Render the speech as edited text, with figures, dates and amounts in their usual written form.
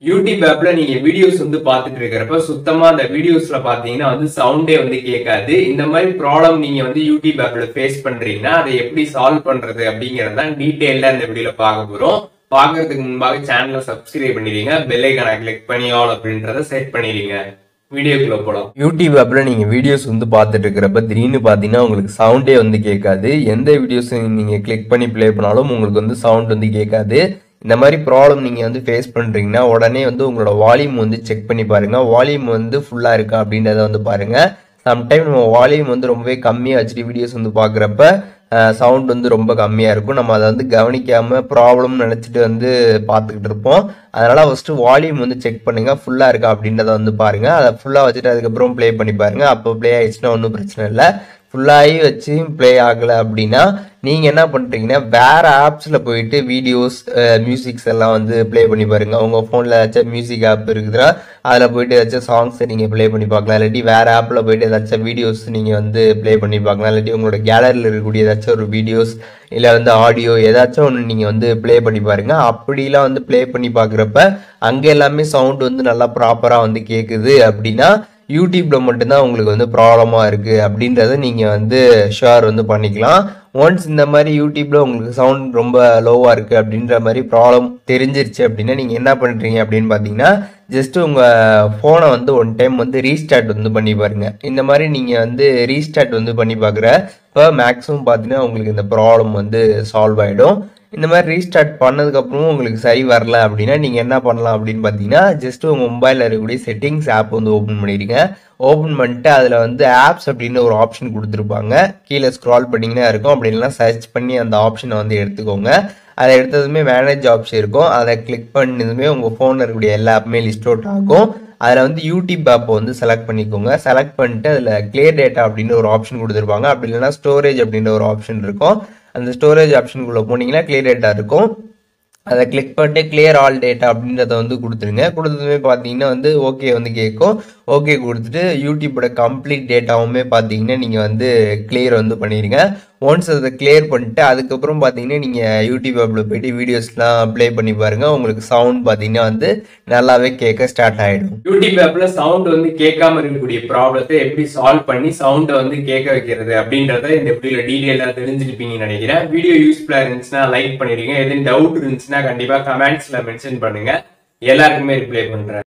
YouTube ஆப்ல நீங்க videos வந்து பாத்துட்டு இருக்கிறப்ப சுத்தமா அந்த வீடியோஸ்ல பாத்தீங்கன்னா வந்து சவுண்டே வந்து கேட்காது. இந்த மாதிரி ப்ராப்ளம் நீங்க வந்து யூடியூப் ஆப்ல ஃபேஸ் பண்றீங்கன்னா அதை எப்படி சால்வ் பண்றது அப்படிங்கறத டீடைலா இந்த வீடியோல பார்க்க போறோம். பாக்குறதுக்கு முன்பாக சேனலை சப்ஸ்கிரைப் பண்ணிடுங்க, பெல் ஐகானை கிளிக் பண்ணி ஆல் அப்படின்றத செட் பண்ணிடுங்க. வீடியோக்குள்ள போலாம். யூடியூப் ஆப்ல நீங்க வீடியோஸ் வந்து பார்த்துட்டு இருக்கிறப்ப திடீர்னு பாத்தீங்கன்னா உங்களுக்கு சவுண்டே வந்து கேட்காது. எந்த வீடியோஸ் நீங்க கிளிக் பண்ணி பிளே பண்ணாலும் உங்களுக்கு வந்து சவுண்ட் வந்து கேட்காது. இந்த மாதிரி ப்ராப்ளம் நீங்க வந்து ஃபேஸ் பண்றீங்கன்னா உடனே வந்து உங்களோட வால்யூம் வந்து செக் பண்ணி பாருங்க. வால்யூம் வந்து ஃபுல்லா இருக்கா அப்படின்றத வந்து பாருங்க. சம்டைம் நம்ம வால்யூம் வந்து ரொம்பவே கம்மியா வச்சுட்டு வீடியோஸ் வந்து பாக்குறப்ப சவுண்ட் வந்து ரொம்ப கம்மியா இருக்கும். நம்ம அதை வந்து கவனிக்காம ப்ராப்ளம் நினைச்சிட்டு வந்து பார்த்துக்கிட்டு இருப்போம். அதனால ஃபர்ஸ்ட் வால்யூம் வந்து செக் பண்ணுங்க, ஃபுல்லா இருக்கா அப்படின்றத வந்து பாருங்க. அதை ஃபுல்லா வச்சுட்டு அதுக்கப்புறம் ப்ளே பண்ணி பாருங்க. அப்போ ப்ளே ஆயிடுச்சுன்னா ஒன்றும் பிரச்சனை இல்லை. ஃபுல்லாகி வச்சு ப்ளே ஆகலை அப்படின்னா நீங்கள் என்ன பண்ணுறீங்கன்னா வேற ஆப்ஸில் போயிட்டு வீடியோஸ் மியூசிக்ஸ் எல்லாம் வந்து ப்ளே பண்ணி பாருங்க. உங்கள் ஃபோனில் ஏதாச்சும் மியூசிக் ஆப் இருக்குதுன்னா அதில் போயிட்டு ஏதாச்சும் சாங்ஸை நீங்கள் ப்ளே பண்ணி பார்க்கலாம். இல்லாட்டி வேற ஆப்பில் போயிட்டு ஏதாச்சும் வீடியோஸ் நீங்கள் வந்து ப்ளே பண்ணி பார்க்கலாம். இல்லாட்டி உங்களோட கேலரியில் இருக்கக்கூடிய ஏதாச்சும் ஒரு வீடியோஸ் இல்லை வந்து ஆடியோ ஏதாச்சும் ஒன்று நீங்கள் வந்து ப்ளே பண்ணி பாருங்க. அப்படிலாம் வந்து ப்ளே பண்ணி பார்க்குறப்ப அங்கே எல்லாமே சவுண்ட் வந்து நல்லா ப்ராப்பராக வந்து கேட்குது அப்படின்னா யூடியூப்ல மட்டும்தான் உங்களுக்கு வந்து ப்ராப்ளமா இருக்கு அப்படின்றத நீங்க வந்து ஷேர் வந்து பண்ணிக்கலாம். ஒன்ஸ் இந்த மாதிரி யூடியூப்ல உங்களுக்கு சவுண்ட் ரொம்ப லோவா இருக்கு அப்படின்ற மாதிரி ப்ராப்ளம் தெரிஞ்சிருச்சு அப்படின்னா நீங்க என்ன பண்றீங்க அப்படின்னு பாத்தீங்கன்னா ஜஸ்ட் உங்க போனை வந்து ஒன் டைம் வந்து ரீஸ்டார்ட் வந்து பண்ணி பாருங்க. இந்த மாதிரி நீங்க வந்து ரீஸ்டார்ட் வந்து பண்ணி பாக்குற இப்போ மேக்ஸிமம் பாத்தீங்கன்னா உங்களுக்கு இந்த ப்ராப்ளம் வந்து சால்வ் ஆயிடும். இந்த மாதிரி ரீஸ்டார்ட் பண்ணதுக்கு அப்புறமும் உங்களுக்கு சரி வரல அப்படின்னா நீங்க என்ன பண்ணலாம் அப்படின்னு பாத்தீங்கன்னா ஜஸ்ட் உங்க மொபைல்ல இருக்கக்கூடிய செட்டிங்ஸ் ஆப் வந்து ஓபன் பண்ணிடுங்க. ஓபன் பண்ணிட்டு அதுல வந்து ஆப்ஸ் அப்படின்னு ஒரு ஆப்ஷன் கொடுத்துருப்பாங்க. கீழே ஸ்க்ரால் பண்ணீங்கன்னா இருக்கும். அப்படி இல்லைன்னா சர்ச் பண்ணி அந்த ஆப்ஷனை வந்து எடுத்துக்கோங்க. அதை எடுத்ததுமே மேனேஜ் ஆப்ஷன் இருக்கும். அதை கிளிக் பண்ணதுமே உங்க போன்ல இருக்கக்கூடிய எல்லா ஆப்புமே லிஸ்ட் அவுட் ஆகும். அதில் வந்து யூடியூப் ஆப்பை வந்து செலக்ட் பண்ணிக்கோங்க. செலக்ட் பண்ணிட்டு அதில் கிளியர் டேட்டா அப்படின்னு ஒரு ஆப்ஷன் கொடுத்துருப்பாங்க. அப்படி இல்லைன்னா ஸ்டோரேஜ் அப்படின்ற ஒரு ஆப்ஷன் இருக்கும். அந்த ஸ்டோரேஜ் ஆப்ஷனுக்குள்ள போனீங்கன்னா கிளியர் டேட்டா இருக்கும். அதை கிளிக் பண்ணிட்டு கிளியர் ஆல் டேட்டா அப்படின்றத வந்து கொடுத்துருங்க. கொடுத்ததுமே பார்த்தீங்கன்னா வந்து ஓகே வந்து கேட்கும். ஓகே கொடுத்துட்டு யூடியூபோட கம்ப்ளீட் டேட்டாவுமே பார்த்தீங்கன்னா நீங்கள் வந்து கிளியர் வந்து பண்ணிடுங்க. ஒன்ஸ் அதை கிளியர் பண்ணிட்டு அதுக்கப்புறம் பார்த்தீங்கன்னா நீங்கள் யூடியூப் ஆப்பில் போயிட்டு வீடியோஸ்லாம் ப்ளே பண்ணி பாருங்க. உங்களுக்கு சவுண்ட் பார்த்தீங்கன்னா வந்து நல்லாவே கேட்க ஸ்டார்ட் ஆகிடும். யூடியூப் ஆப்பில் சவுண்ட் வந்து கேட்காம இருக்கக்கூடிய ப்ராப்ளத்தை எப்படி சால்வ் பண்ணி சவுண்டை வந்து கேட்க வைக்கிறது அப்படின்றத இந்த வீடியோல டீடைலாக தெரிஞ்சிருப்பீங்கன்னு நினைக்கிறேன். வீடியோ யூஸ்ஃபுல்லாக இருந்துச்சுன்னா லைக் பண்ணிடுங்க. எதுவும் டவுட் இருந்துச்சுன்னா கண்டிப்பாக கமெண்ட்ஸ்ல மென்ஷன் பண்ணுங்க. எல்லாருக்குமே ரிப்ளை பண்றேன்.